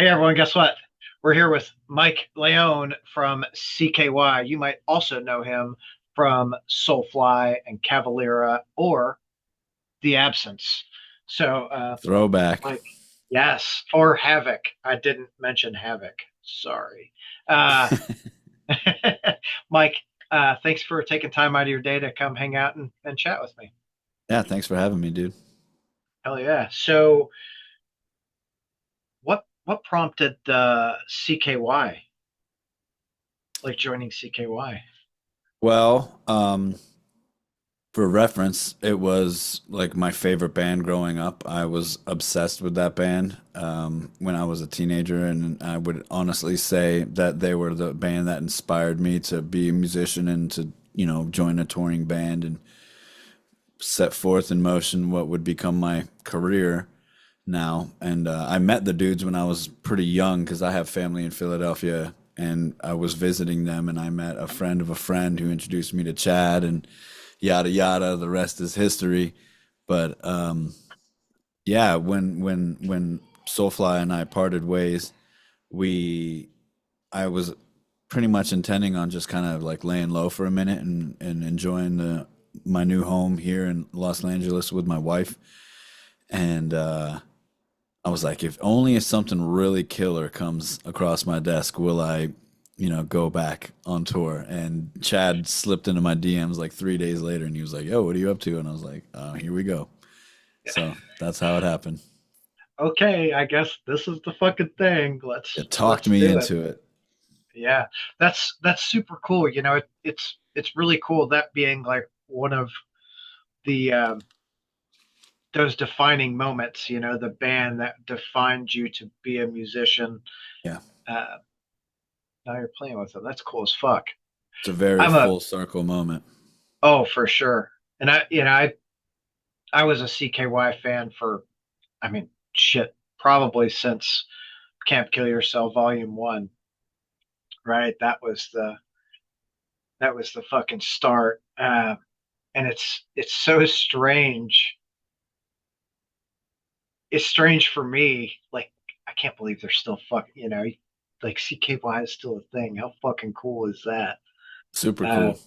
Hey everyone, guess what? We're here with Mike Leon from CKY. You might also know him from Soulfly and Cavalera or The Absence. So, Throwback. Mike, yes, or Havok. I didn't mention Havok. Sorry. Uh, Mike, thanks for taking time out of your day to come hang out and chat with me. Yeah, thanks for having me, dude. Hell yeah. So, what prompted the CKY, like joining CKY? Well, for reference, it was like my favorite band growing up. I was obsessed with that band when I was a teenager, and I would honestly say that they were the band that inspired me to be a musician and to, join a touring band and set forth in motion what would become my career now. And I met the dudes when I was pretty young because I have family in Philadelphia, and I was visiting them, and I met a friend of a friend who introduced me to Chad, and yada yada. The rest is history. But yeah, when Soulfly and I parted ways, we I was pretty much intending on just kind of like laying low for a minute and enjoying my new home here in Los Angeles with my wife. And I was like, if something really killer comes across my desk, will I, go back on tour? And Chad slipped into my DMs like 3 days later, and he was like, "Yo, what are you up to?" And I was like, "Here we go." So that's how it happened. Okay, I guess this is the fucking thing. Let's It talked let's me do it. into it. Yeah, that's super cool. It's really cool that being like one of the those defining moments. The band that defined you to be a musician. Yeah, Uh, Now you're playing with them. That's cool as fuck. it's a very I'm a full circle moment. Oh, for sure. And I was a CKY fan for, I mean, shit, probably since Camp Kill Yourself Volume One. Right? That was the fucking start. And it's so strange. It's strange for me. Like, I can't believe they're still fucking, like CKY is still a thing. How fucking cool is that? Super Uh, cool.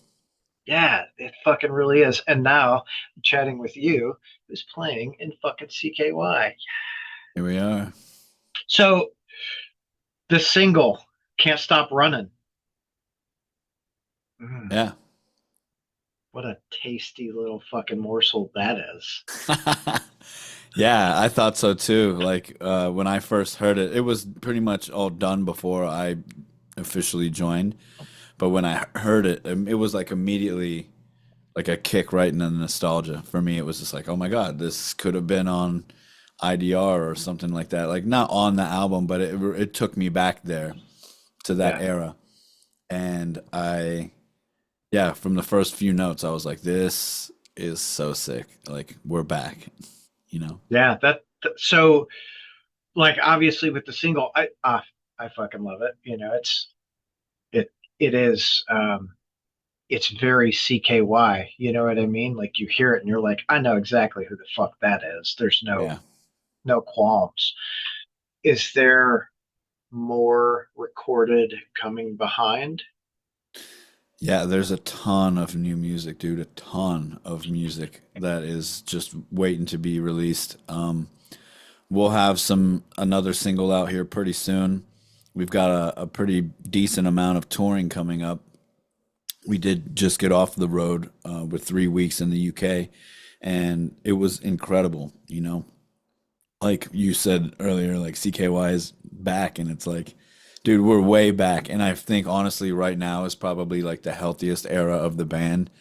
yeah, it fucking really is. And now I'm chatting with you, who's playing in fucking CKY. Here we are. So the single "Can't Stop Running." Mm, Yeah. what a tasty little fucking morsel that is. Yeah, I thought so too. Like when I first heard it, it was pretty much all done before I officially joined. But when I heard it, it was like immediately like a kick right in the nostalgia. For me, it was just like, oh my God, this could have been on IDR or something like that. Like not on the album, but it took me back there to that Yeah, era. And yeah, from the first few notes, I was like, this is so sick. Like we're back, you know? yeah. So like obviously with the single, I fucking love it. It is it's very CKY. You know what I mean? Like you hear it and you're like, I know exactly who the fuck that is. There's no Yeah. no qualms. Is there more recorded coming behind? Yeah, there's a ton of new music, dude. A ton of music that is just waiting to be released. We'll have another single out here pretty soon. We've got a pretty decent amount of touring coming up. We did just get off the road with 3 weeks in the UK, and it was incredible. Like you said earlier, like CKY is back, and it's like, dude, we're way back. And I think honestly, right now is probably like the healthiest era of the band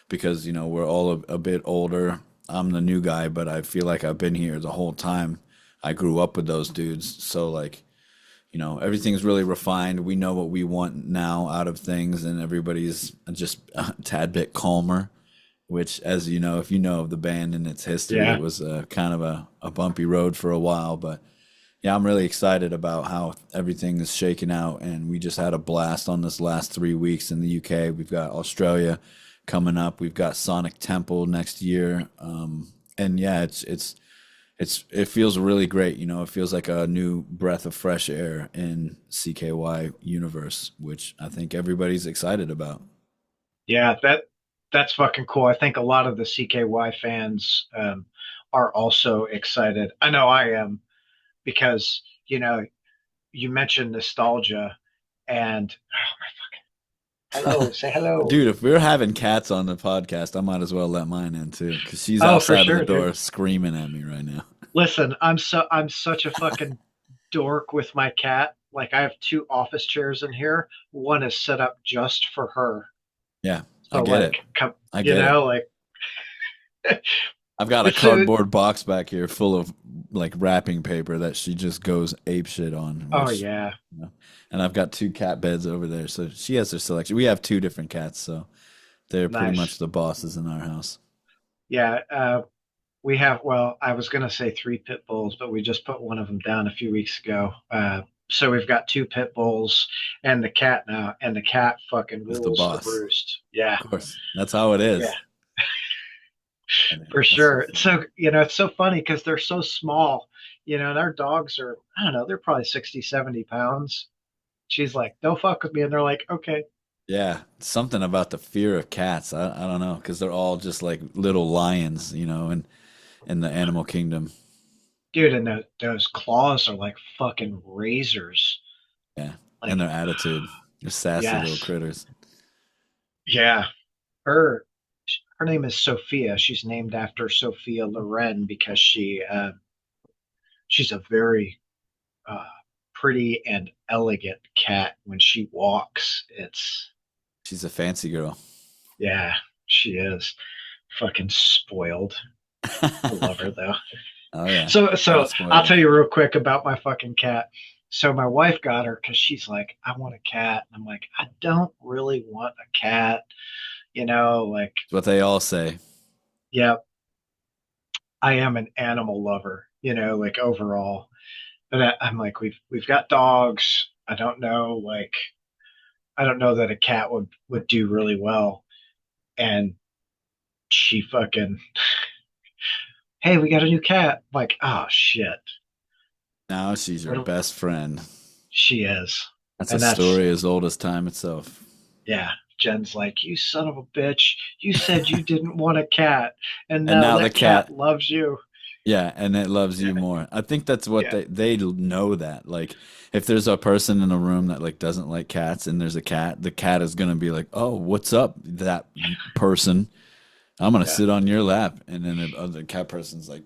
because we're all a bit older. I'm the new guy, but I feel like I've been here the whole time. I grew up with those dudes, so like everything's really refined. We know what we want now out of things, and everybody's just a tad bit calmer. Which, as you know, if you know of the band and its history, it Yeah. was kind of a bumpy road for a while. But yeah, I'm really excited about how everything is shaking out, and we just had a blast on this last 3 weeks in the UK. We've got Australia coming up. We've got Sonic Temple next year, and yeah, it's it feels really great. You know, it feels like a new breath of fresh air in CKY universe, which I think everybody's excited about. Yeah, that's fucking cool. I think a lot of the CKY fans are also excited. I know I am because you mentioned nostalgia, and hello, say hello. Dude, if we're having cats on the podcast, I might as well let mine in too, because she's Oh, for outside of the sure, dude. door screaming at me right now. Listen, I'm such a fucking dork with my cat. Like I have two office chairs in here. One is set up just for her. Yeah, I So get it. like, come, I get it. like I've got a it's a. cardboard box back here full of like wrapping paper that she just goes ape shit on, Oh which, yeah, you know, and I've got two cat beds over there, so she has her selection. We have two different cats, so they're pretty much nice. the bosses in our house. Yeah, we have. Well, I was gonna say three pit bulls, but we just put one of them down a few weeks ago. So we've got two pit bulls and the cat now, and the cat fucking Is the rules the boss. roost. Yeah, Of course. That's how it yeah. is. And For that's so sure. funny. It's so funny because they're so small, and our dogs are, I don't know, they're probably 60, 70 pounds. She's like, don't fuck with me. And they're like, okay. Yeah, something about the fear of cats. I don't know, because they're all just like little lions, in the animal kingdom. Dude, and those claws are like fucking razors. Yeah, and Like, their attitude. They're sassy little yes. critters. Yeah. Her her name is Sophia. She's named after Sophia Loren because she's a very uh, pretty and elegant cat. When she walks, it's She's a fancy girl. yeah, she is fucking spoiled. I love her though. Oh yeah, gotta So spoil I'll her. tell you real quick about my fucking cat. So my wife got her because she's like, I want a cat. And I'm like, I don't really want a cat. Like, It's what they all say. yeah, I am an animal lover. Like overall. But I'm like, we've got dogs. I don't know that a cat would do really well. And she fucking, hey, we got a new cat. I'm like, oh shit, Now she's your what best friend. she is. That's a And that's story as old as time itself. Yeah, Jen's like, you son of a bitch. You said you didn't want a cat, and And now now the that cat cat, loves you. yeah, and it loves Yeah, you more. I think that's what yeah, they know that. Like if there's a person in a room that like doesn't like cats and there's a cat, the cat is gonna be like, "Oh, what's up, that person? I'm gonna yeah. sit on your lap." And then the other cat person's like,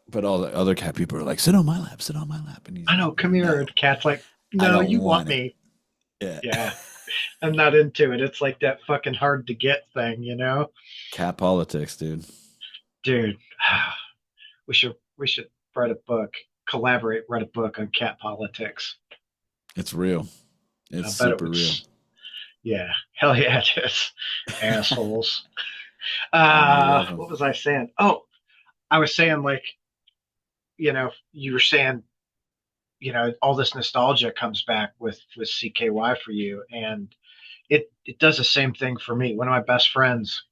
but all the other cat people are like, "Sit on my lap, sit on my lap." And he's I like, know, come here. "No, And cat's like, I no, don't you want want it." me. Yeah. Yeah, I'm not into it. It's like that fucking hard to get thing. Cat politics, dude. Dude, we should write a book, collaborate, write a book on cat politics. It's real. I It's bet it super would. real. Yeah, hell yeah, it is. Assholes. I love them. What was I saying? Oh, I was saying like, you were saying all this nostalgia comes back with CKY for you, and it does the same thing for me. One of my best friends,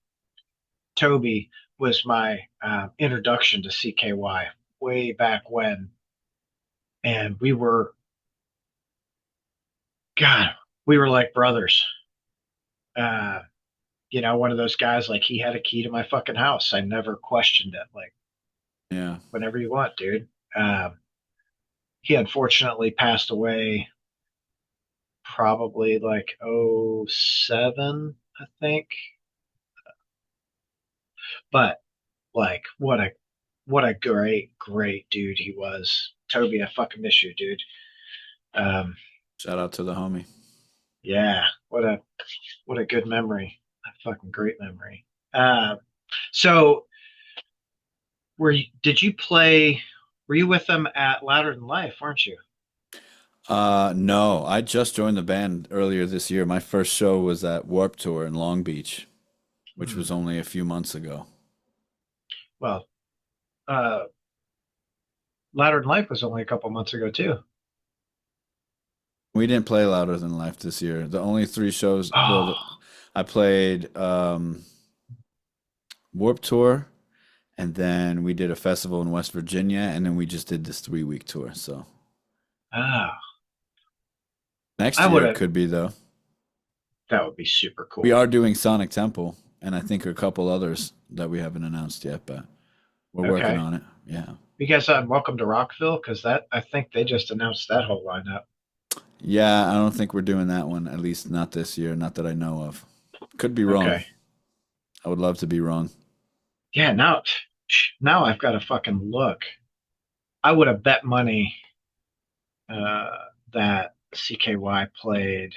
Toby, was my introduction to CKY way back when, and God, we were like brothers. Uh, one of those guys, like he had a key to my fucking house. I never questioned it. Like, Yeah. whenever you want, dude. He unfortunately passed away probably like '07, I think. But like, what a great dude he was. Toby, I fucking miss you, dude. Um, Shout out to the homie. yeah, what a good memory. A fucking great memory. So did you play? Were you with them at Louder Than Life, weren't you? No, I just joined the band earlier this year. My first show was at Warp Tour in Long Beach, which Hmm. was only a few months ago. Well, uh, Louder Than Life was only a couple months ago too. We didn't play Louder Than Life this year. The only three shows, well, Oh, I played Warp Tour And then we did a festival in West Virginia, and then we just did this 3 week tour. So Oh, next I would year it have. could be though. That would be super We cool. are doing Sonic Temple, and I think a couple others that we haven't announced yet, but we're working Okay. on it. Yeah. You guys welcome to Rockville because that I think they just announced that whole lineup. Yeah, I don't think we're doing that one, at least not this year, not that I know of. Could be wrong. Okay. I would love to be wrong. Yeah. Now I've got to fucking look. I would have bet money uh, that CKY played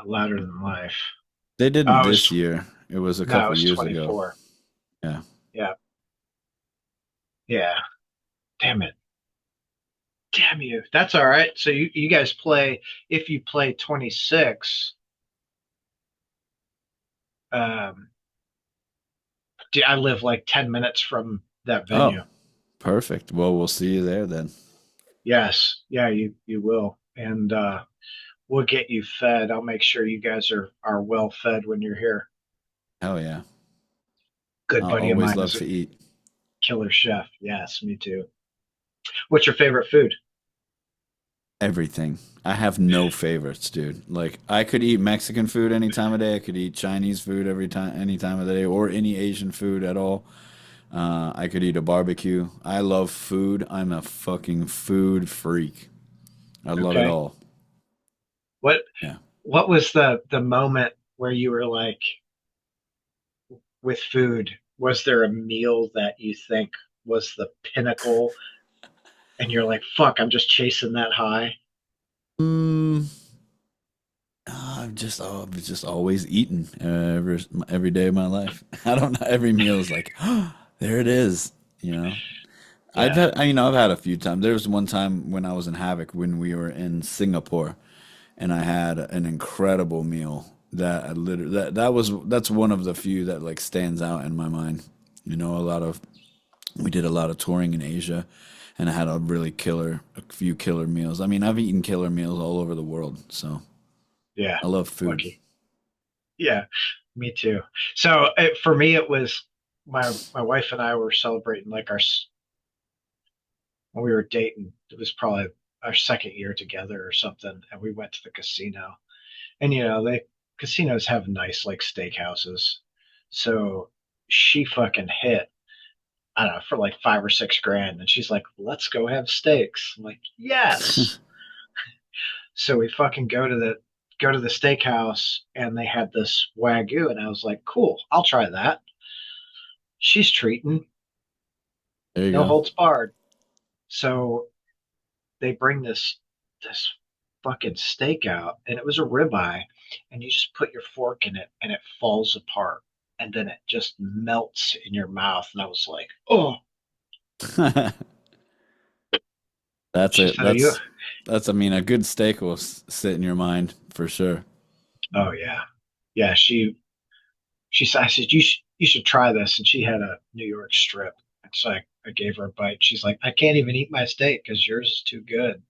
Louder Than Life. They didn't Oh, it was this year. It was a no, it couple was years ago. 24. Yeah. Yeah. Yeah. Damn it. Damn you. That's all right. So you guys play if you play 26. Um, I live like 10 minutes from that Oh, venue. perfect. Well, we'll see you there then. Yes. Yeah, you will. And we'll get you fed. I'll make sure you guys are well fed when you're here. Hell yeah. Good I'll buddy of always mine love is a to eat. killer chef. Yes, me too. What's your favorite food? Everything. I have no favorites, dude. Like I could eat Mexican food any time of day. I could eat Chinese food every time, any time of the day, or any Asian food at all. I could eat a barbecue. I love food. I'm a fucking food freak. I love it Okay. all. What Yeah. what was the moment where you were like with food? Was there a meal that you think was the pinnacle and you're like, fuck, I'm just chasing that high? Mm, I've just always eaten every day of my life. I don't know. Every meal is like, oh, there it is. You know, Yeah. I've had a few times. There was one time when I was in Havok when we were in Singapore, and I had an incredible meal that I literally that's one of the few that like stands out in my mind. You know, we did a lot of touring in Asia, and I had a few killer meals. I mean, I've eaten killer meals all over the world, so Yeah. I love food. Lucky. Yeah. Me too. So for me, it was my wife and I were celebrating like when we were dating. It was probably our second year together or something, and we went to the casino. And they casinos have nice like steakhouses. So she fucking hit, I don't know, for like 5 or 6 grand. And she's like, let's go have steaks. I'm like, yes. So we fucking go to the steakhouse and they had this Wagyu and I was like, cool, I'll try that. She's treating, There you no go. holds barred. So they bring this fucking steak out and it was a ribeye and you just put your fork in it and it falls apart and then it just melts in your mouth and I was like, oh. That's She it. said, are you? That's. I mean, a good steak will sit in your mind for sure. Oh yeah. Yeah, she said, I said, you should try this. And she had a New York strip. And so I gave her a bite. She's like, I can't even eat my steak because yours is too good.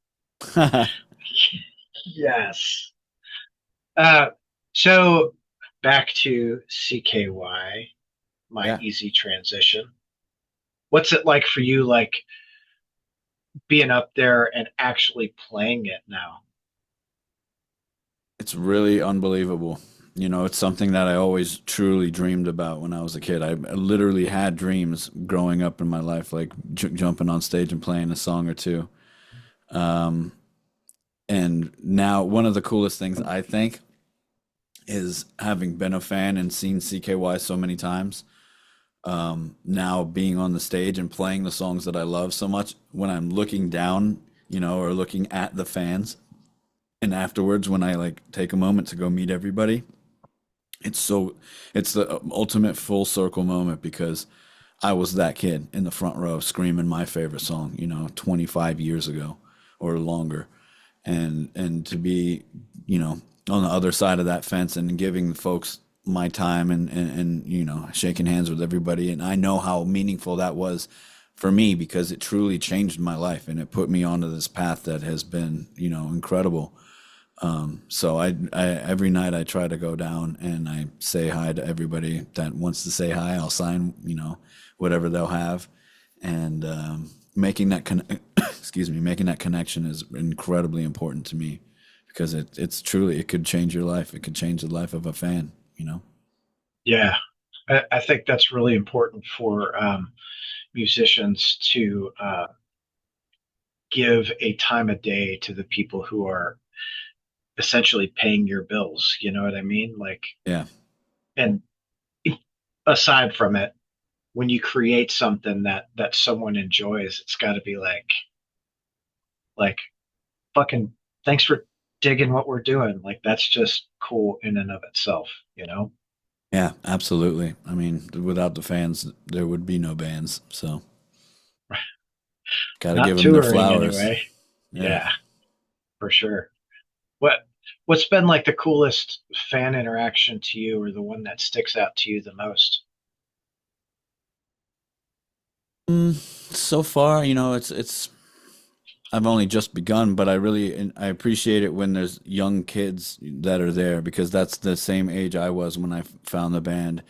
Yes. Uh, so back to CKY, my Yeah, easy transition. What's it like for you, like being up there and actually playing it now? it's really unbelievable. You know, it's something that I always truly dreamed about when I was a kid. I literally had dreams growing up in my life, like jumping on stage and playing a song or two. Um, and now, one of the coolest things I think is having been a fan and seen CKY so many times. Now being on the stage and playing the songs that I love so much, when I'm looking down, or looking at the fans, and afterwards when I like take a moment to go meet everybody, it's so it's the ultimate full circle moment because I was that kid in the front row screaming my favorite song, 25 years ago or longer. And to be, on the other side of that fence and giving folks my time and shaking hands with everybody. And I know how meaningful that was for me because it truly changed my life and it put me onto this path that has been, incredible. So I every night I try to go down and I say hi to everybody that wants to say hi. I'll sign, whatever they'll have, and making that excuse me, making that connection is incredibly important to me because it's truly it could change your life. It could change the life of a fan. Yeah, I think that's really important for musicians to give a time of day to the people who are essentially paying your bills. You know what I mean? Like, Yeah, and aside from it, when you create something that someone enjoys, it's got to be like fucking thanks for digging what we're doing. Like that's just cool in and of itself, you know? yeah, absolutely. I mean, without the fans, there would be no bands. So got to give Not them their touring flowers. anyway. Yeah. Yeah, for sure. What what's been like the coolest fan interaction to you or the one that sticks out to you the most? So far, it's I've only just begun, but I appreciate it when there's young kids that are there because that's the same age I was when I found the band.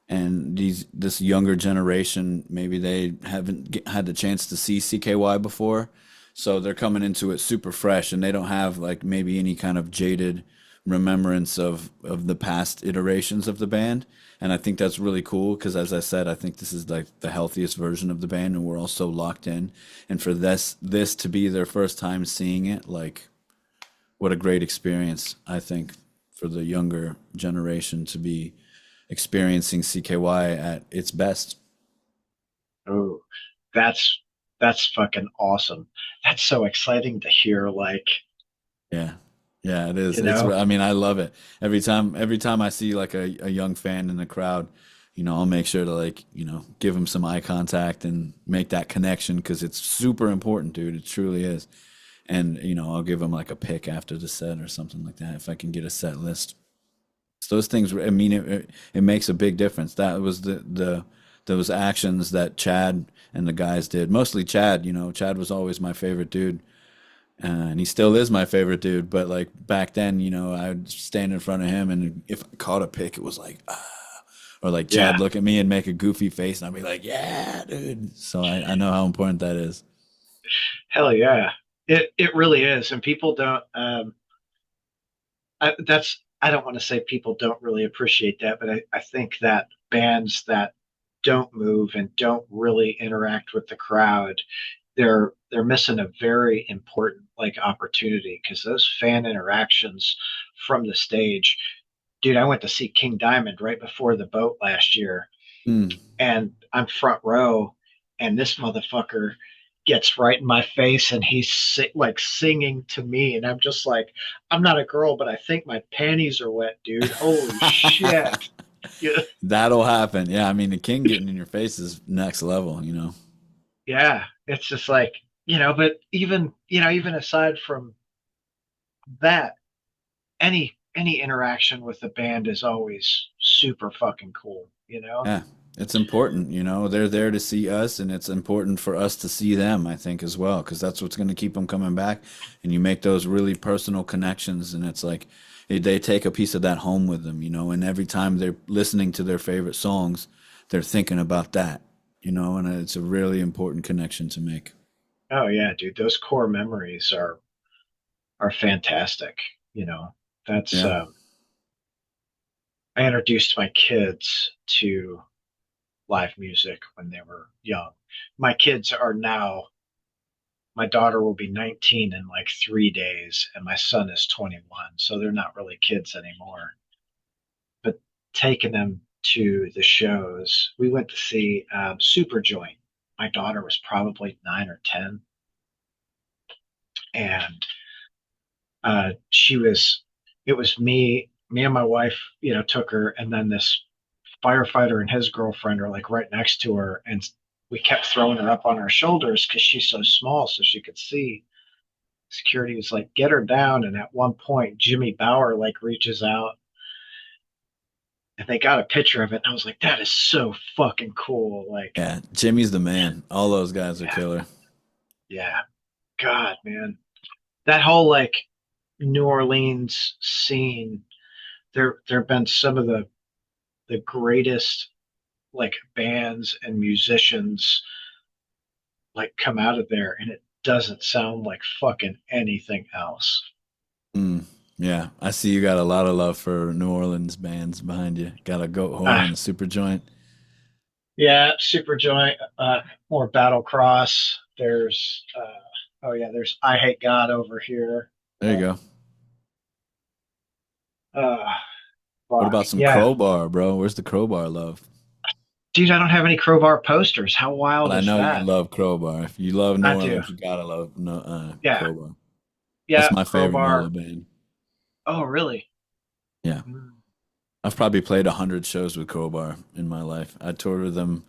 And this younger generation, maybe they haven't had the chance to see CKY before, so they're coming into it super fresh, and they don't have like maybe any kind of jaded remembrance of the past iterations of the band. And I think that's really cool because, as I said, I think this is like the healthiest version of the band, and we're all so locked in. And for this to be their first time seeing it, like what a great experience, I think, for the younger generation to be experiencing CKY at its best. Oh, that's that's fucking awesome. That's so exciting to hear, like, Yeah. Yeah, it is. you know? I mean, I love it. Every time I see like a young fan in the crowd, I'll make sure to like, give him some eye contact and make that connection because it's super important, dude. It truly is. And, I'll give him like a pick after the set or something like that if I can get a set list. So those things, I mean, it makes a big difference. That was those actions that Chad and the guys did. Mostly Chad, Chad was always my favorite dude, and he still is my favorite dude. But like back then, I'd stand in front of him, and if I caught a pick, it was like, or like Yeah. Chad look at me and make a goofy face, and I'd be like, yeah, dude. So I know how important that is. Hell yeah. It really is. And people don't I don't want to say people don't really appreciate that, but I think that bands that don't move and don't really interact with the crowd, they're missing a very important like opportunity because those fan interactions from the stage, dude, I went to see King Diamond right before the boat last year, Mm. and I'm front row, and this motherfucker gets right in my face, and he's like singing to me, and I'm just like, I'm not a girl, but I think my panties are wet, dude. Holy shit! Yeah, That'll happen. Yeah, I mean, the king getting in your face is next level. yeah. It's just like but even aside from that, any interaction with the band is always super fucking cool. Yeah, it's important, they're there to see us, and it's important for us to see them, I think, as well, because that's what's going to keep them coming back. And you make those really personal connections, and it's like they take a piece of that home with them, and every time they're listening to their favorite songs, they're thinking about that, and it's a really important connection to make. Oh yeah, dude. Those core memories are fantastic. You know, that's Yeah. I introduced my kids to live music when they were young. My kids are now, my daughter will be 19 in like 3 days, and my son is 21. So they're not really kids anymore. But taking them to the shows, we went to see Super Joint. My daughter was probably 9 or 10, and she was, it was me and my wife, took her, and then this firefighter and his girlfriend are like right next to her, and we kept throwing her up on our shoulders because she's so small so she could see. Security was like, get her down, and at one point Jimmy Bauer like reaches out, and they got a picture of it, and I was like, that is so fucking cool. Like, Yeah, Jimmy's the man. All those guys are yeah, killer. yeah. God, man, that whole like New Orleans scene, there have been some of the greatest like bands and musicians like come out of there, and it doesn't sound like fucking anything else. Mm, yeah, I see you got a lot of love for New Orleans bands behind you. Got a goat horn Uh, and a super joint. yeah, Super Joint, more Battlecross. There's oh yeah, there's I Hate God over here. There you go. Uh, What fuck about some yeah, Crowbar, bro? Where's the Crowbar love? dude, I don't have any Crowbar posters. How But wild I is know you that? love Crowbar. If you love New I do. Orleans, you gotta love no, Yeah, Crowbar. That's yeah, my favorite NOLA Crowbar. band. Oh really? Yeah, Mm. I've probably played 100 shows with Crowbar in my life. I toured with them.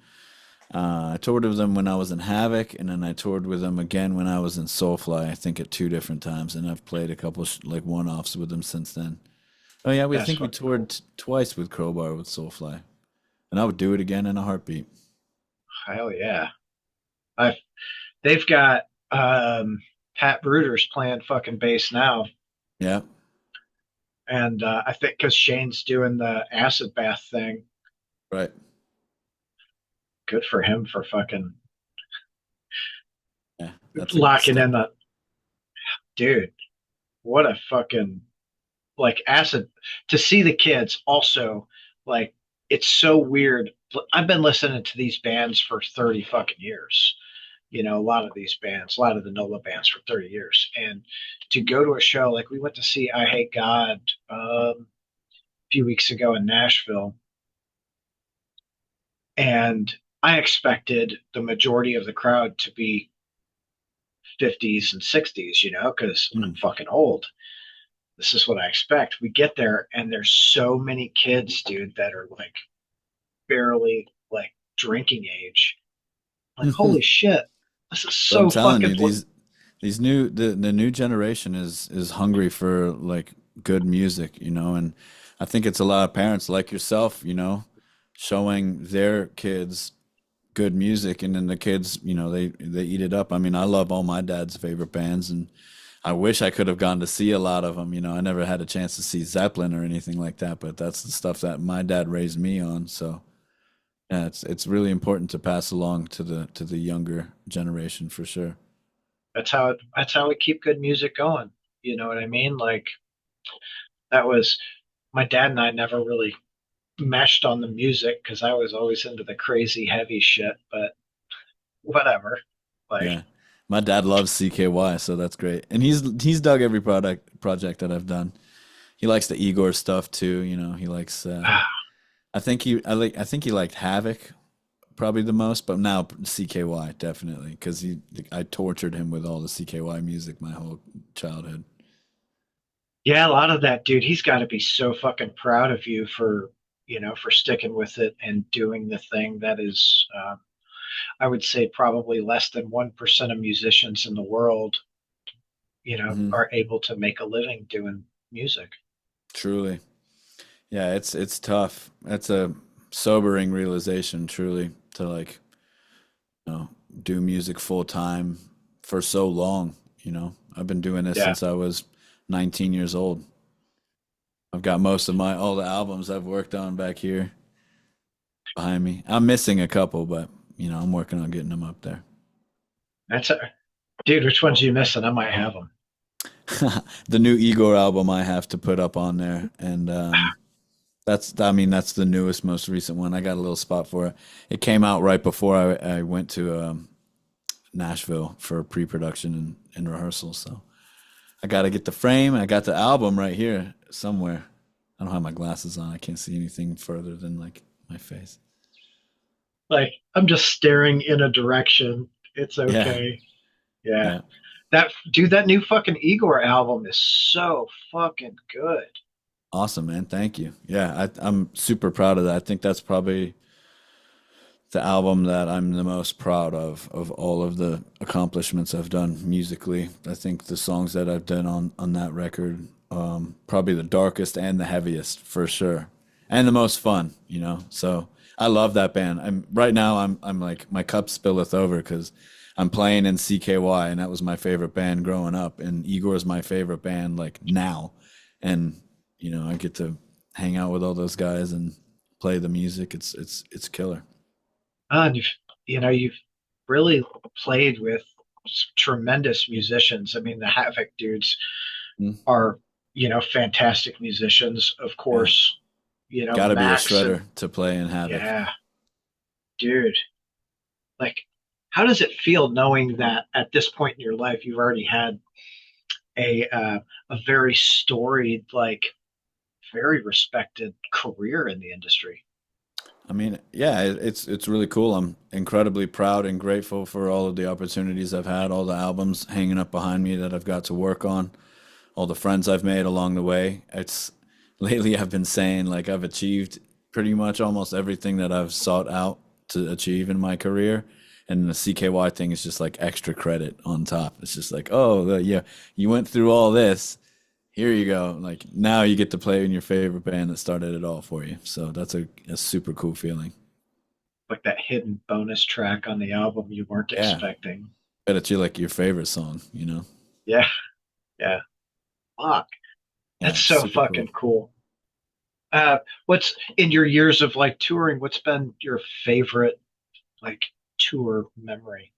I toured with them when I was in Havok, and then I toured with them again when I was in Soulfly. I think at two different times, and I've played a couple like one-offs with them since then. Oh yeah, we I That's think we fucking toured cool. twice with Crowbar with Soulfly, and I would do it again in a heartbeat. Hell yeah. I they've got Pat Bruder's playing fucking bass now, Yeah, and I think because Shane's doing the acid bath thing, right. good for him for fucking Yeah, that's a locking step in the up. dude. What a fucking like acid to see the kids also like it's so weird. I've been listening to these bands for 30 fucking years. You know, a lot of these bands, a lot of the NOLA bands for 30 years. And to go to a show like we went to see I Hate God a few weeks ago in Nashville, and I expected the majority of the crowd to be 50s and 60s, you know, because I'm Mm. fucking old. This is what I expect. We get there, and there's so many kids, dude, that are like barely like drinking age. Like, holy shit, this is But I'm so telling fucking. you, these new the new generation is hungry for like good music, and I think it's a lot of parents like yourself, showing their kids good music, and then the kids, they eat it up. I mean, I love all my dad's favorite bands, and I wish I could have gone to see a lot of them. I never had a chance to see Zeppelin or anything like that, but that's the stuff that my dad raised me on. So yeah, it's really important to pass along to the younger generation for sure. That's how we keep good music going. You know what I mean? Like that was my dad and I never really meshed on the music because I was always into the crazy heavy shit, but whatever. Like, Yeah. My dad loves CKY, so that's great. And he's dug every project that I've done. He likes the Igorrr stuff too, he likes I think he liked Havok probably the most, but now CKY definitely because I tortured him with all the CKY music my whole childhood. yeah, a lot of that, dude. He's got to be so fucking proud of you for, you know, for sticking with it and doing the thing that is, I would say, probably less than 1% of musicians in the world, you know, Hmm. are able to make a living doing music. Truly. Yeah, it's tough. That's a sobering realization, truly, to like, you know, do music full time for so long, I've been doing this Yeah. since I was 19 years old. I've got most of my all the albums I've worked on back here behind me. I'm missing a couple, but I'm working on getting them up there. That's a, dude, which ones are you missing? I might have them. The new Igorrr album I have to put up on there, and I mean, that's the newest, most recent one. I got a little spot for it. It came out right before I went to Nashville for pre-production and rehearsal. So I got to get the frame. I got the album right here somewhere. I don't have my glasses on. I can't see anything further than like my face. Like, I'm just staring in a direction. It's Yeah, okay. Yeah. yeah. That, dude, that new fucking Igor album is so fucking good. Awesome, man. Thank you. Yeah, I'm super proud of that. I think that's probably the album that I'm the most proud of all of the accomplishments I've done musically. I think the songs that I've done on that record, probably the darkest and the heaviest for sure, and the most fun. So I love that band. I'm right now. I'm like my cup spilleth over because I'm playing in CKY, and that was my favorite band growing up, and Igorrr is my favorite band like now, and I get to hang out with all those guys and play the music. It's killer. And you've really played with tremendous musicians. I mean, the Havok dudes Mm. are, fantastic musicians. Of Yeah, course, got to be a Max and shredder to play in Havok. yeah, dude. Like, how does it feel knowing that at this point in your life you've already had a very storied, like very respected career in the industry? I mean, yeah, it's really cool. I'm incredibly proud and grateful for all of the opportunities I've had, all the albums hanging up behind me that I've got to work on, all the friends I've made along the way. It's lately I've been saying like I've achieved pretty much almost everything that I've sought out to achieve in my career. And the CKY thing is just like extra credit on top. It's just like, oh, yeah, you went through all this. Here you go. Like now you get to play in your favorite band that started it all for you. So that's a super cool feeling. Like that hidden bonus track on the album you weren't Yeah. expecting. Bet it's like your favorite song. Yeah, yeah. Fuck. Yeah, That's so super cool. fucking cool. What's in your years of like touring, what's been your favorite like tour memory?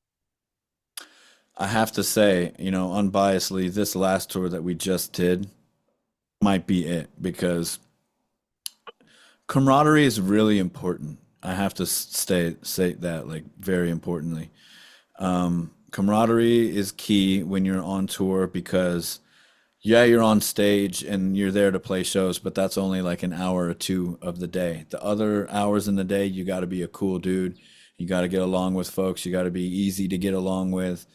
I have to say, unbiasedly, this last tour that we just did might be it because camaraderie is really important. I have to say that like very importantly. Camaraderie is key when you're on tour because yeah, you're on stage and you're there to play shows, but that's only like an hour or two of the day. The other hours in the day, you got to be a cool dude. You got to get along with folks. You got to be easy to get along with.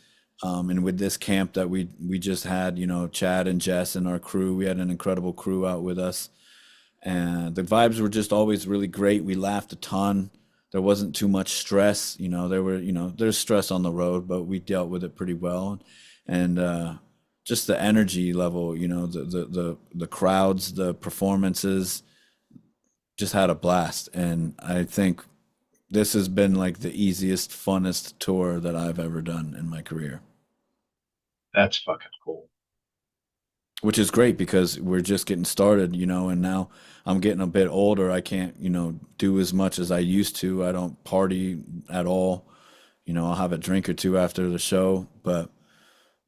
And with this camp that we just had, Chad and Jess and our crew, we had an incredible crew out with us, and the vibes were just always really great. We laughed a ton. There wasn't too much stress. There's stress on the road, but we dealt with it pretty well. And just the energy level, the crowds, the performances, just had a blast. And I think this has been like the easiest, funnest tour that I've ever done in my career. That's fucking cool. Which is great because we're just getting started, and now I'm getting a bit older. I can't, do as much as I used to. I don't party at all. I'll have a drink or two after the show, but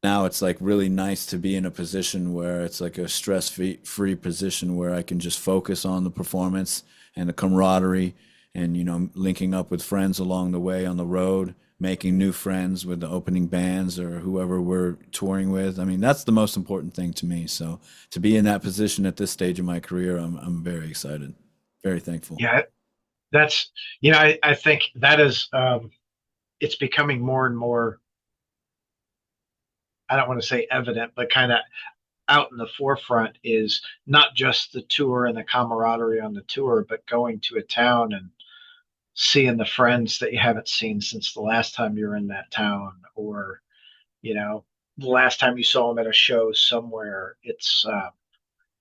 now it's like really nice to be in a position where it's like a stress free position where I can just focus on the performance and the camaraderie and, linking up with friends along the way on the road, making new friends with the opening bands or whoever we're touring with. I mean, that's the most important thing to me. So to be in that position at this stage of my career, I'm very excited, very thankful. Yeah, that's I think that is it's becoming more and more, I don't want to say evident, but kind of out in the forefront is not just the tour and the camaraderie on the tour, but going to a town and seeing the friends that you haven't seen since the last time you were in that town, or you know the last time you saw them at a show somewhere.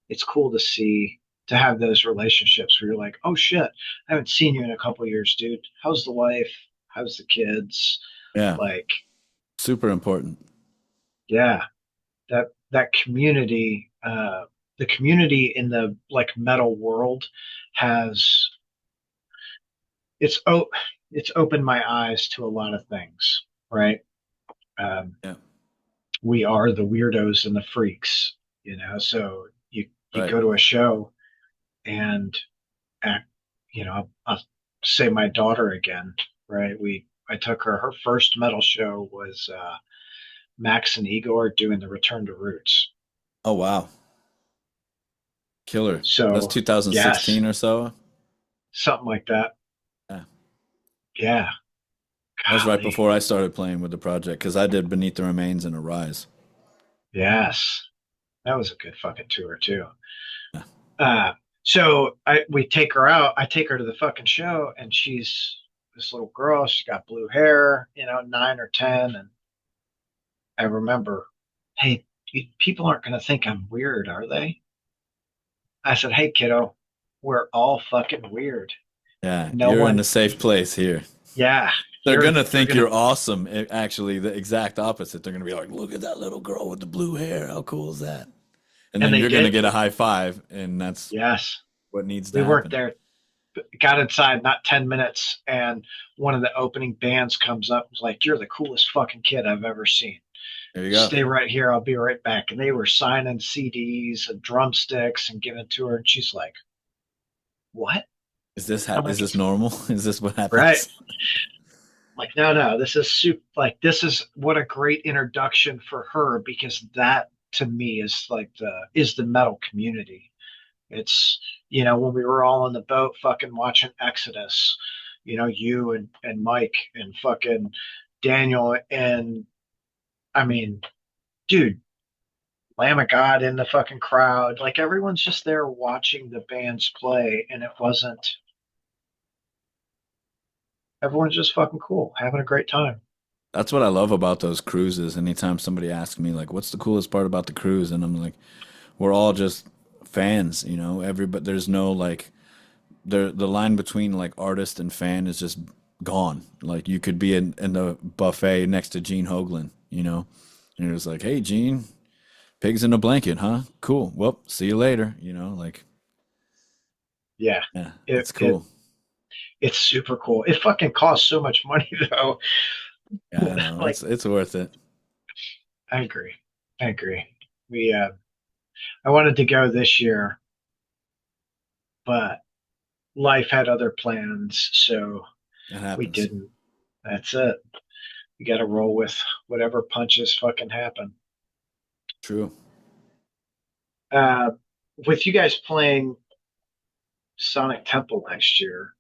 It's cool to see, to have those relationships where you're like, oh shit, I haven't seen you in a couple of years, dude. How's the wife? How's the kids? Yeah, Like, super important. yeah, that community, the community in the like metal world has it's oh it's opened my eyes to a lot of things, right? Um, Yeah, we are the weirdos and the freaks, so you right. go to a show and act, I'll say my daughter again, right? I took her first metal show was Max and Igorrr doing the Return to Roots. Oh, wow. Killer. That's So, yes, 2016 or so. something like that. Yeah. Yeah, That was right golly. before I started playing with the project because I did Beneath the Remains and Arise. Yes, that was a good fucking tour too. Yeah. Uh, so we take her out. I take her to the fucking show, and she's this little girl. She's got blue hair, 9 or 10. And I remember, hey, people aren't going to think I'm weird, are they? I said, hey, kiddo, we're all fucking weird. Yeah, No you're in a one, safe place here. yeah. They're gonna they're think gonna you're awesome. Actually, the exact opposite. They're gonna be like, "Look at that little girl with the blue hair. How cool is that?" And and then they you're gonna did. get a high five, and that's Yes, what needs to we weren't happen. there. Got inside, not 10 minutes, and one of the opening bands comes up and was like, "You're the coolest fucking kid I've ever seen. There you go. Stay right here. I'll be right back." And they were signing CDs and drumsticks and giving it to her, and she's like, "What?" I'm Is like, this "It's normal? Is this what right." happens? Like, no, no, this is super. Like, this is what a great introduction for her, because that to me is like the metal community. It's, when we were all on the boat fucking watching Exodus, you and Mike and fucking Daniel, and I mean, dude, Lamb of God in the fucking crowd. Like, everyone's just there watching the bands play, and everyone's just fucking cool, having a great time. That's what I love about those cruises. Anytime somebody asks me like, "What's the coolest part about the cruise?" and I'm like, "We're all just fans, you know. Everybody, there's no like the line between like artist and fan is just gone. Like you could be in the buffet next to Gene Hoglan, you know, and it was like, "Hey, Gene, pigs in a blanket, huh? Cool. Well, see you later." You know, like Yeah, yeah, it, it's it cool. it's super cool. It fucking costs so much money though. Yeah, I know. Like, It's worth it. I agree. I agree. We I wanted to go this year, but life had other plans, so It we happens. didn't. That's it. You got to roll with whatever punches fucking happen. True. Uh, with you guys playing Sonic Temple next year,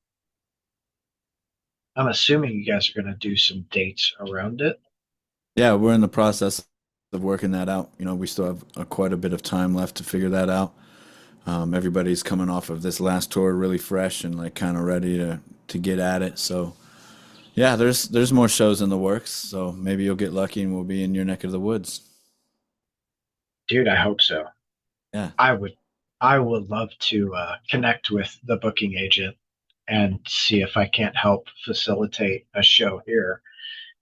I'm assuming you guys are going to do some dates around it. Yeah, we're in the process of working that out. You know, we still have quite a bit of time left to figure that out. Everybody's coming off of this last tour really fresh and like kind of ready to get at it. So yeah, there's more shows in the works. So maybe you'll get lucky and we'll be in your neck of the woods. Dude, I hope so. Yeah. I would I would love to connect with the booking agent and see if I can't help facilitate a show here,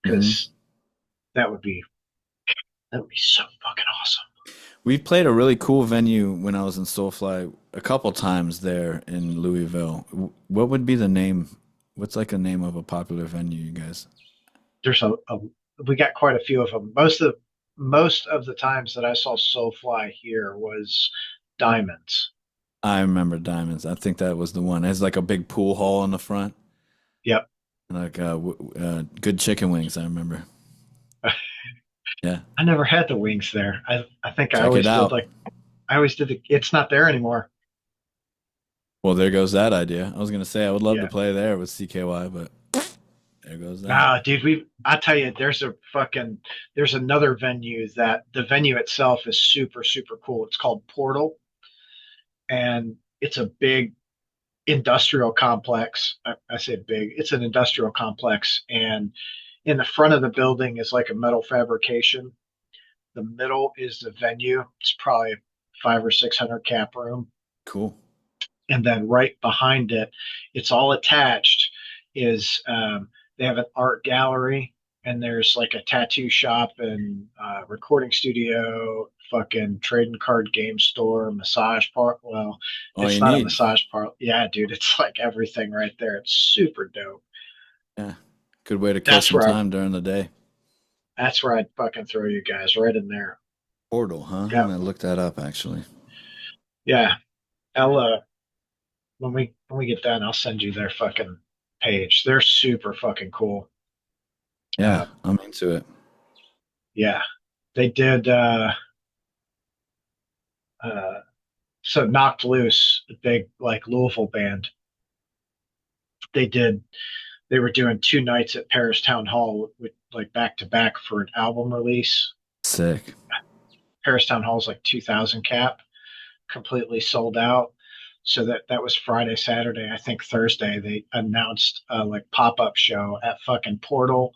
hmm because that would be that would be so fucking awesome. We played a really cool venue when I was in Soulfly a couple times there in Louisville. What would be the name? What's like a name of a popular venue, you guys? There's a we got quite a few of them. Most of the times that I saw Soulfly here was Diamonds. I remember Diamonds. I think that was the one. It has like a big pool hall in the front. Yep. Like good chicken wings, I remember. Yeah, I never had the wings there. I think I check it always did out. like I always did it's not there anymore. Well, there goes that idea. I was gonna say I would love to Yeah. play there with CKY, but there goes that. Nah, dude, I tell you, there's another venue that the venue itself is super, super cool. It's called Portal, and it's a big industrial complex. I say big, it's an industrial complex, and in the front of the building is like a metal fabrication. The middle is the venue. It's probably five or 600 cap room. Cool. And then right behind it, it's all attached, is they have an art gallery, and there's like a tattoo shop and recording studio, fucking trading card game store, massage part. Well, All it's you not a need. massage part. Yeah, dude, it's like everything right there. It's super dope. Yeah, good way to kill That's some where I time during the day. that's where I'd fucking throw you guys right in there. Portal, huh? I'm Yeah, gonna look that up actually. yeah. I'll when we get done, I'll send you their fucking page. They're super fucking cool. Yeah, Uh, I'm into it. yeah, they did. Uh, so Knocked Loose, a big like Louisville band. They did. They were doing 2 nights at Paris Town Hall with like back to back for an album release. Sick. Paris Town Hall is like 2,000 cap, completely sold out. So that was Friday, Saturday. I think Thursday they announced a like pop up show at fucking Portal,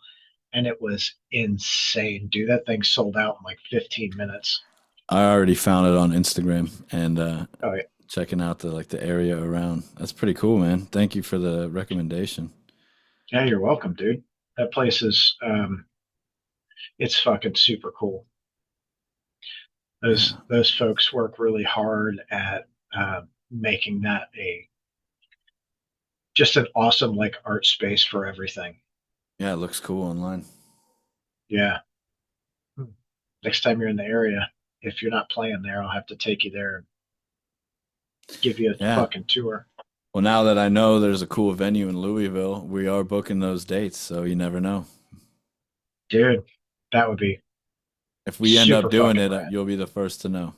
and it was insane, dude. That thing sold out in like 15 minutes. I already found it on Instagram and Oh yeah, checking out the area around. That's pretty cool, man. Thank you for the recommendation. yeah, you're welcome, dude. That place is it's fucking super cool. Yeah. Those folks work really hard at making that a just an awesome like art space for everything. Yeah, it looks cool online. Yeah. Next time you're in the area, if you're not playing there, I'll have to take you there and give you a Yeah. fucking tour. Well, now that I know there's a cool venue in Louisville, we are booking those dates, so you never know. Dude, that would be If we end up super doing fucking it, rad. you'll be the first to know.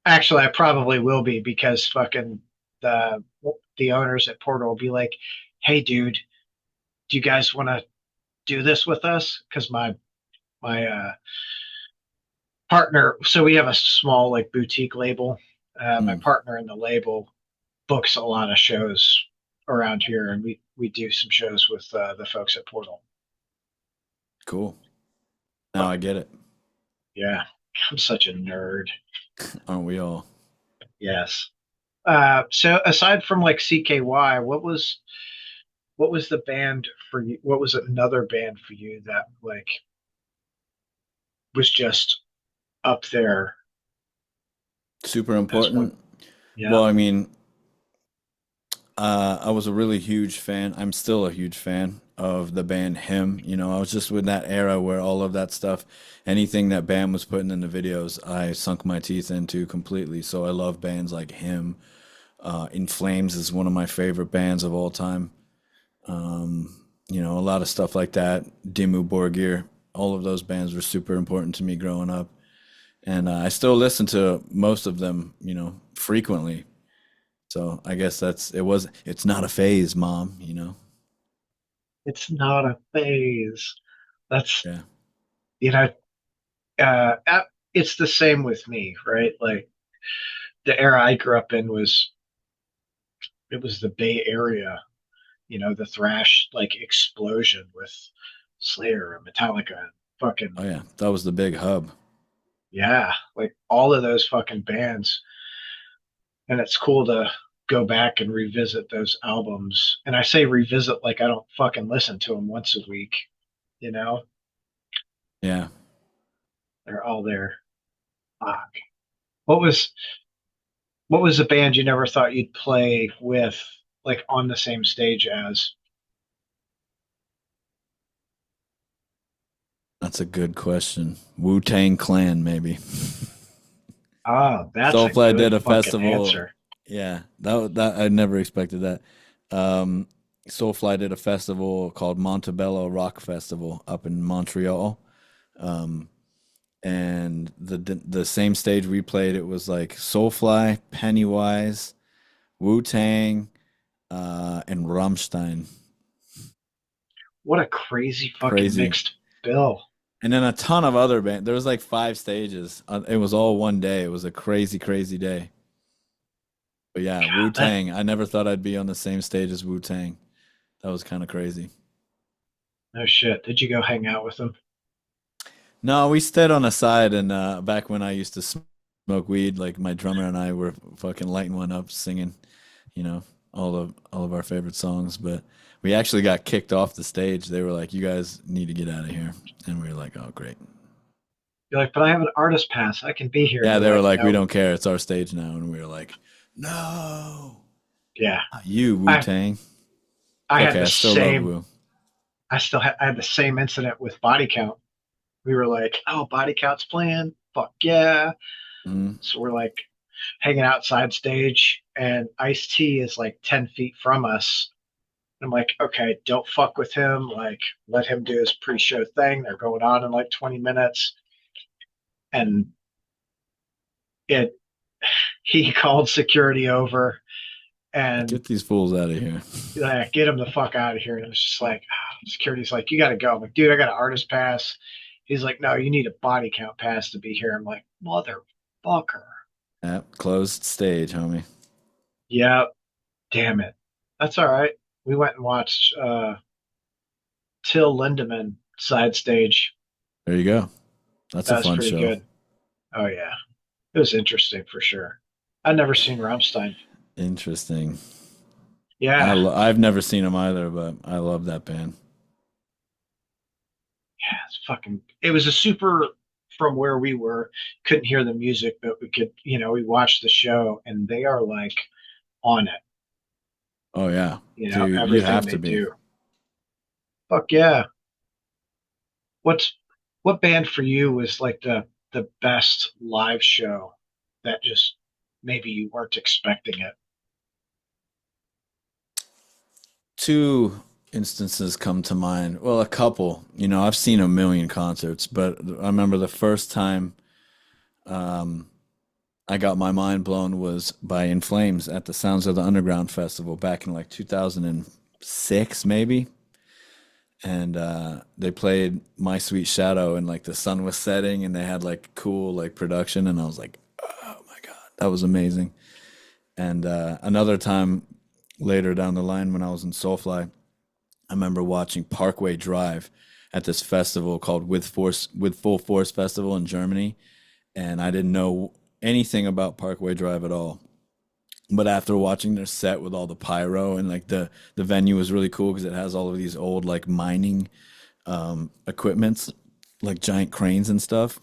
Actually, I probably will be because fucking the the owners at Portal will be like, "Hey, dude, do you guys want to do this with us?" Because my partner, so we have a small like boutique label. My Mm, partner in the label books a lot of shows around here, and we do some shows with the folks at Portal. cool. Now But I get it. yeah, I'm such a nerd. Aren't we all? Yes. So aside from like CKY, what was the band for you? What was another band for you that like was just up there Super as one? important. Yeah. Well, I mean, I was a really huge fan. I'm still a huge fan of the band Him. You know, I was just with that era where all of that stuff, anything that band was putting in the videos, I sunk my teeth into completely. So I love bands like Him. In Flames is one of my favorite bands of all time. You know, a lot of stuff like that. Dimmu Borgir, all of those bands were super important to me growing up. And I still listen to most of them, you know, frequently. So I guess it's not a phase, mom, you know? It's not a phase. That's Yeah. you know, uh, it's the same with me, right? Like the era I grew up in was it was the Bay Area, the thrash like explosion with Slayer and Metallica and fucking Oh yeah. That was the big hub. yeah, like all of those fucking bands. And it's cool to go back and revisit those albums. And I say revisit like I don't fucking listen to them once a week, you know? Yeah. They're all there. Fuck. What was what was a band you never thought you'd play with like on the same stage as? That's a good question. Wu-Tang Clan, maybe. Oh, that's a Soulfly did good a fucking festival. answer. Yeah. That I never expected that. Um, Soulfly did a festival called Montebello Rock Festival up in Montreal. Um, and the same stage we played, it was like Soulfly, Pennywise, Wu-Tang, and Rammstein. What a crazy fucking Crazy. mixed bill. And then a ton of other bands. There was like 5 stages. It was all one day. It was a crazy, crazy day. But yeah, God, that Wu-Tang. I never thought I'd be on the same stage as Wu-Tang. That was kind of crazy. no shit. Did you go hang out with them? No, we stayed on the side, and back when I used to smoke weed, like my drummer and I were fucking lighting one up, singing, you know, all of our favorite songs. But we actually got kicked off the stage. They were like, "You guys need to get out of here," and we were like, "Oh, great." You're like, but I have an artist pass. I can be here. And Yeah, they're they were like, like, "We no. don't care. It's our stage now," and we were like, "No, Yeah. not you, Wu I Tang." I It's had okay. the I still love same Wu. I had the same incident with Body Count. We were like, oh, Body Count's playing. Fuck yeah. Mhm. So we're like hanging outside stage, and Ice T is like 10 feet from us. I'm like, okay, don't fuck with him. Like, let him do his pre show thing. They're going on in like 20 minutes. And it, he called security over and Get these fools out of here. get him the fuck out of here. And it was just like, security's like, you got to go. I'm like, dude, I got an artist pass. He's like, no, you need a body count pass to be here. I'm like, motherfucker. Yep, closed stage, homie. Yeah, damn it. That's all right. We went and watched Till Lindemann side stage. There you go. That's a That was fun pretty show. good. Oh yeah, it was interesting for sure. I'd never seen Rammstein. Interesting. Yeah, I've never seen them either, but I love that band. Yeah, it's fucking. It was a super from where we were. Couldn't hear the music, but we could, we watched the show, and they are like on it. Oh yeah, dude, you Everything have they to be. do. Fuck yeah. What's what band for you was like the best live show that just maybe you weren't expecting it? Two instances come to mind. Well, a couple. I've seen a million concerts, but I remember the first time um, I got my mind blown was by In Flames at the Sounds of the Underground Festival back in like 2006, maybe. And they played My Sweet Shadow, and like the sun was setting, and they had like cool like production, and I was like, oh my God, that was amazing. And another time later down the line when I was in Soulfly, I remember watching Parkway Drive at this festival called With Full Force Festival in Germany, and I didn't know anything about Parkway Drive at all. But after watching their set with all the pyro and like the venue was really cool because it has all of these old like mining equipments, like giant cranes and stuff.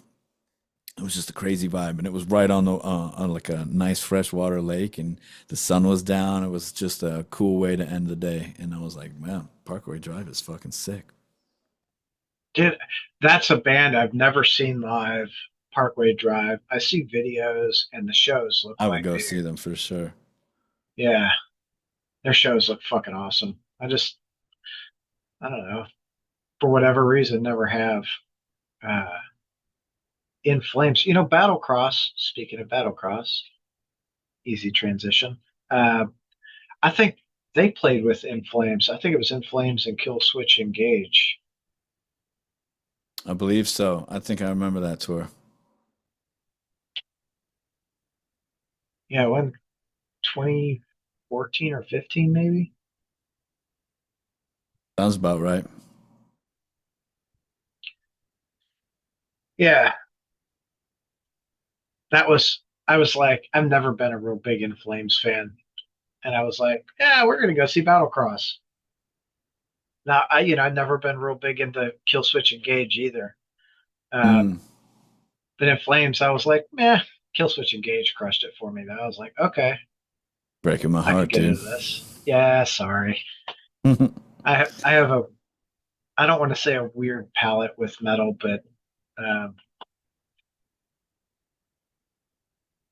It was just a crazy vibe, and it was right on like a nice freshwater lake, and the sun was down. It was just a cool way to end the day, and I was like, man, Parkway Drive is fucking sick. Dude, that's a band I've never seen live. Parkway Drive. I see videos and the shows look I would like go they, see them for sure. yeah, their shows look fucking awesome. I don't know, for whatever reason, never have. Uh, In Flames, Battlecross. Speaking of Battlecross, easy transition. Uh, I think they played with In Flames. I think it was In Flames and Kill Switch Engage. I believe so. I think I remember that tour. Yeah, when 2014 or 15, maybe. Sounds about right. Yeah, that was. I was like, I've never been a real big In Flames fan, and I was like, yeah, we're gonna go see Battlecross. Now, I've never been real big into Kill Switch Engage either. Mm, But In Flames, I was like, meh. Kill Switch Engage crushed it for me. Though I was like, okay, breaking my I could heart, get dude. into this. Yeah, sorry. I have a I don't want to say a weird palette with metal, but um,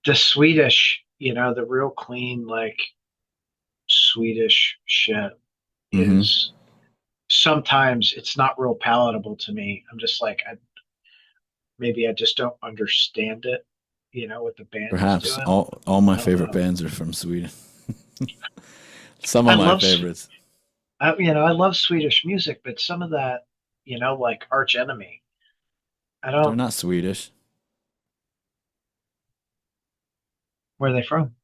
the Swedish, the real clean like Swedish shit hmm is sometimes it's not real palatable to me. I'm just like maybe I just don't understand it, what the band is Perhaps doing. all my I don't favorite know. bands are from Sweden. Some I of my love favorites. I love Swedish music, but some of that, like Arch Enemy, I They're don't. not Swedish. Where are they from?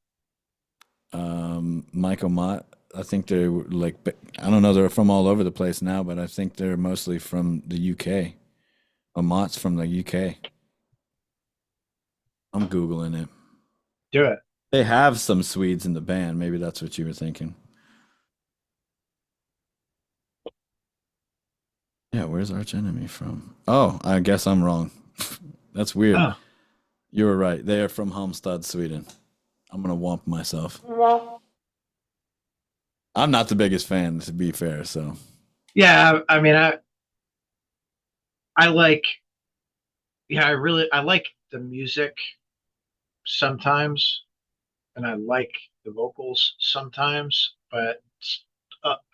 Michael Mott. I think they're like I don't know. They're from all over the place now, but I think they're mostly from the UK. Mott's from the UK. I'm googling it. Do it. They have some Swedes in the band. Maybe that's what you were thinking. Yeah, where's Arch Enemy from? Oh, I guess I'm wrong. That's weird. Oh, You were right. They are from Halmstad, Sweden. I'm gonna whomp myself. I'm not the biggest fan, to be fair. So yeah. I mean, I like. Yeah, I like the music sometimes, and I like the vocals sometimes, but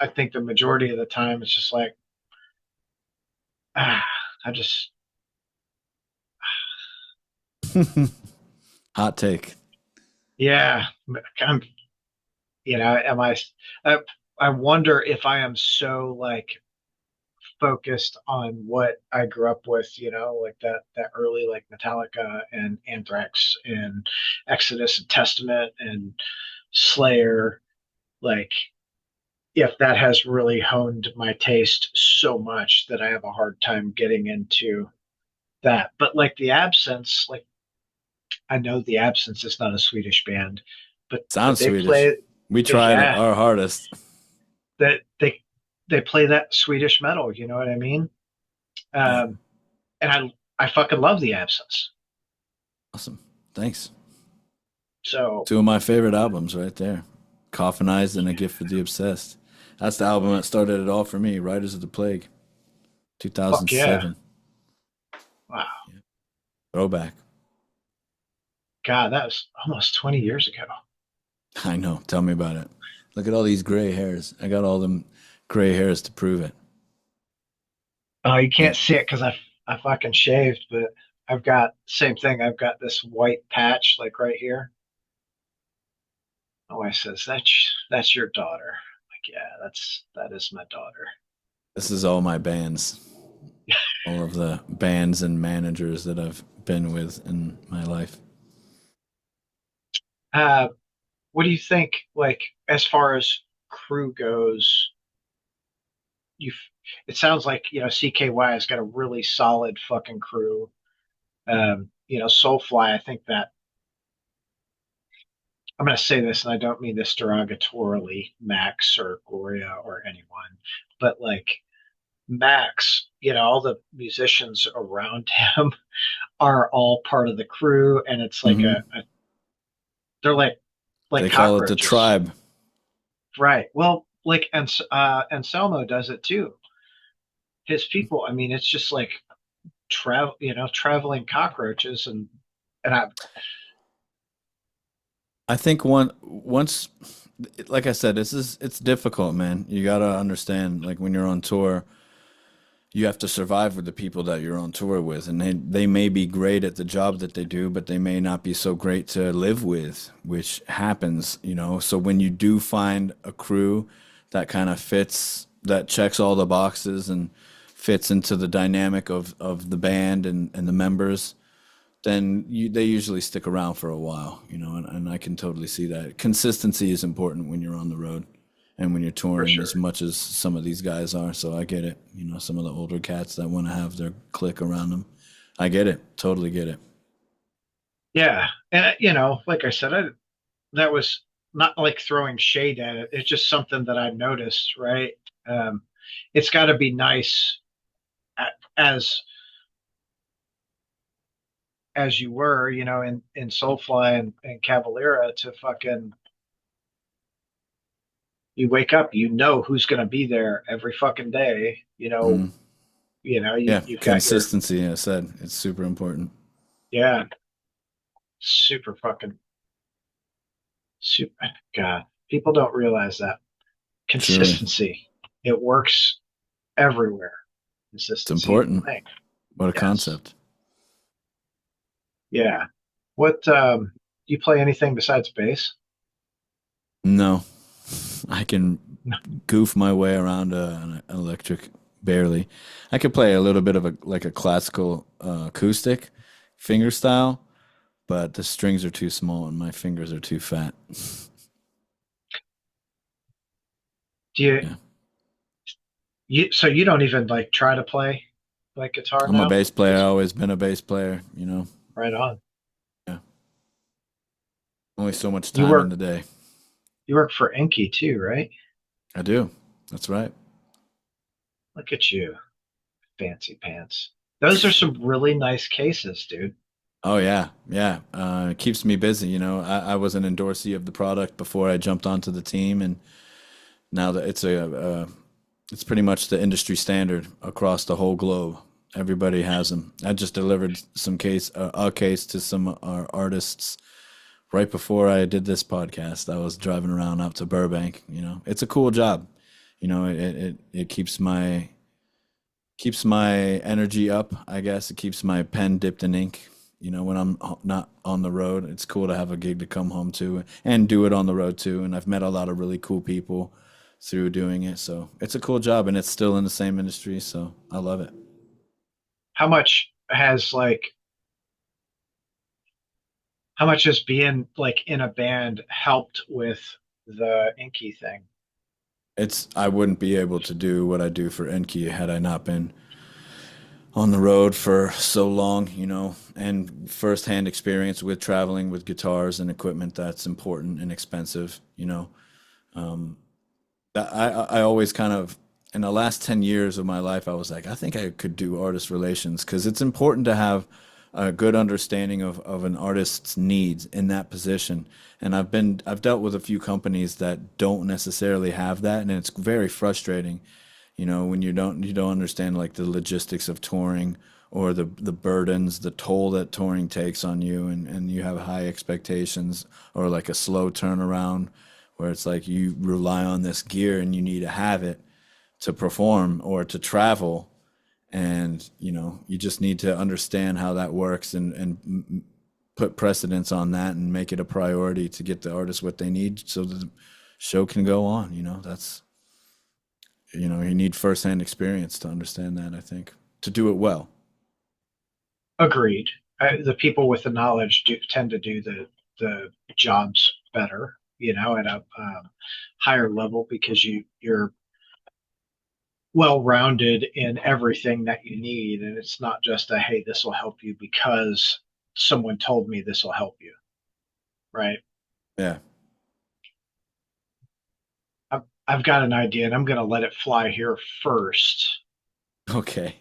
I think the majority of the time it's just like, ah, I just, hot take. yeah, I'm, am I, I wonder if I am so like focused on what I grew up with, like that early like Metallica and Anthrax and Exodus and Testament and Slayer, like if that has really honed my taste so much that I have a hard time getting into that. But like the Absence, like I know the Absence is not a Swedish band, but Sounds they Swedish. play, We tried yeah, our hardest. that they play that Swedish metal. You know what I mean? Yeah. Um, and I fucking love the Absence. Awesome. Thanks. So Two of my favorite albums right there. Coffinized and A Gift for the Obsessed. That's the album that started it all for me. Riders of the Plague, fuck yeah. 2007. Wow. Yeah. Throwback. God, that was almost 20 years ago. I know. Tell me about it. Look at all these gray hairs. I got all them gray hairs to prove it. Oh, you Yeah. can't see it because I fucking shaved, but I've got same thing. I've got this white patch like right here. My wife says, that's your daughter. Like, yeah, that is my daughter. This is all my bands. All of the bands and managers that I've been with in my life. Uh, what do you think, like, as far as crew goes, you it sounds like, CKY has got a really solid fucking crew. Soulfly, I think that I'm going to say this, and I don't mean this derogatorily, Max or Gloria or anyone, but like Max, all the musicians around him are all part of the crew, and it's like Hmm. they're like They call it the cockroaches, tribe. right? Well, like Anselmo does it too. His people, I mean, it's just like traveling cockroaches, and I think once, like I said, it's difficult, man. You gotta understand, like when you're on tour, you have to survive with the people that you're on tour with, and they may be great at the job that they do, but they may not be so great to live with, which happens, you know. So when you do find a crew that kind of fits, that checks all the boxes and fits into the dynamic of the band and the members, then they usually stick around for a while, you know, and I can totally see that. Consistency is important when you're on the road and when you're for touring as sure, much as some of these guys are. So I get it. You know, some of the older cats that want to have their clique around them. I get it. Totally get it. yeah, and like I said, that was not like throwing shade at it. It's just something that I noticed, right? Um, it's got to be nice as you were, in Soulfly and Cavalera to fucking you wake up, who's going to be there every fucking day. Mhm. Yeah, You've got your consistency. I said it's super important. yeah, super fucking super. God, people don't realize that Truly, consistency. It works everywhere. it's Consistency is important. the thing. What a Yes. concept. Yeah. What do you play anything besides bass? No, I can No. goof my way around an electric barely. I could play a little bit of a classical acoustic finger style, but the strings are too small and my fingers are too fat. Do you Yeah. so you don't even like try to play like guitar I'm a now? bass player. I've Just always been a bass player, you know. right on. Yeah. Only so much You time in work the day. you work for Enki too, right? I do. That's right. Look at you, fancy pants. Those are some really nice cases, dude. Oh yeah, yeah. It keeps me busy. You know, I was an endorsee of the product before I jumped onto the team, and now that it's pretty much the industry standard across the whole globe. Everybody has them. I just delivered a case to some artists right before I did this podcast. I was driving around out to Burbank. You know, it's a cool job. You know, it keeps my energy up. I guess it keeps my pen dipped in ink. You know, when I'm not on the road, it's cool to have a gig to come home to and do it on the road too. And I've met a lot of really cool people through doing it. So it's a cool job and it's still in the same industry. So I love it. How much has being like in a band helped with the Inky thing? I wouldn't be able to do what I do for Enki had I not been on the road for so long, you know, and firsthand experience with traveling with guitars and equipment that's important and expensive, you know. Um, I always kind of in the last 10 years of my life, I was like, I think I could do artist relations because it's important to have a good understanding of an artist's needs in that position. And I've dealt with a few companies that don't necessarily have that, and it's very frustrating, when you don't understand like the logistics of touring or the burdens, the toll that touring takes on you, and you have high expectations or like a slow turnaround where it's like you rely on this gear and you need to have it to perform or to travel, and you just need to understand how that works and put precedence on that and make it a priority to get the artists what they need so the show can go on. You need firsthand experience to understand that, I think, to do it well. Agreed. The people with the knowledge tend to do the jobs better, at a higher level because you're well rounded in everything that you need, and it's not just a hey, this will help you because someone told me this will help you, right? Yeah. I've got an idea, and I'm going to let it fly here first. Okay.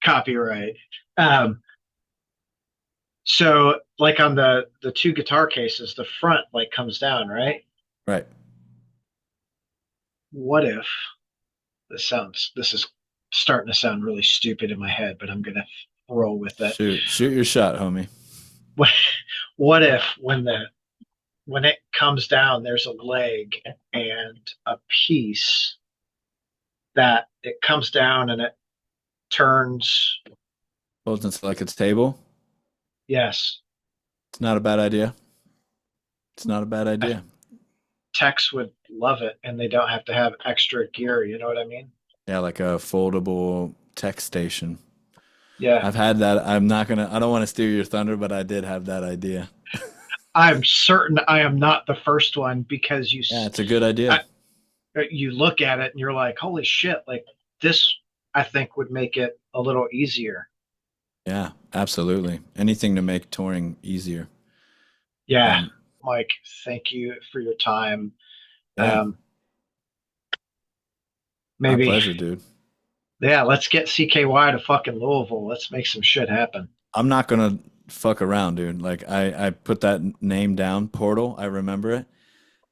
Copyright. So like on the two guitar cases, the front like comes down, right? Right. What if this is starting to sound really stupid in my head, but I'm gonna roll with it. Shoot your shot, homie. What what if when it comes down, there's a leg and a piece that it comes down and it turns. Well, it's like it's table. Yes, It's not a bad idea. It's not a bad idea. techs would love it, and they don't have to have extra gear. You know what I mean? Yeah, like a foldable tech station. Yeah, I've had that. I don't want to steal your thunder, but I did have that idea. I'm certain I am not the first one because Yeah, it's a good idea. you look at it and you're like, holy shit, like this, I think would make it a little easier. Yeah, absolutely. Anything to make touring easier. Yeah, Um, Mike, thank you for your time. yeah, Um, my maybe, pleasure, dude. yeah, let's get CKY to fucking Louisville. Let's make some shit happen. I'm not gonna fuck around, dude. Like I put that name down, Portal. I remember it.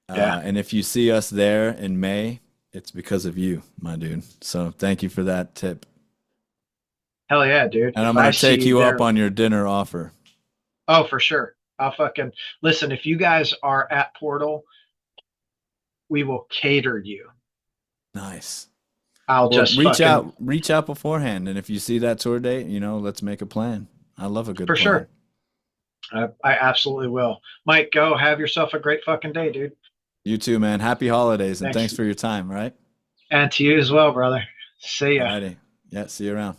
Yeah, And if you see us there in May, it's because of you, my dude. So thank you for that tip. hell yeah, dude. And I'm If I gonna see take you you up there, on your dinner offer. oh, for sure. I'll fucking listen. If you guys are at Portal, we will cater you. Nice. I'll Well, just fucking, reach out beforehand, and if you see that tour date, let's make a plan. I love a good for plan. sure. I absolutely will. Mike, go have yourself a great fucking day, dude. You too, man. Happy holidays, and Thanks. thanks for your time, all right? And to you as well, brother. See ya. Alrighty. Yeah, see you around.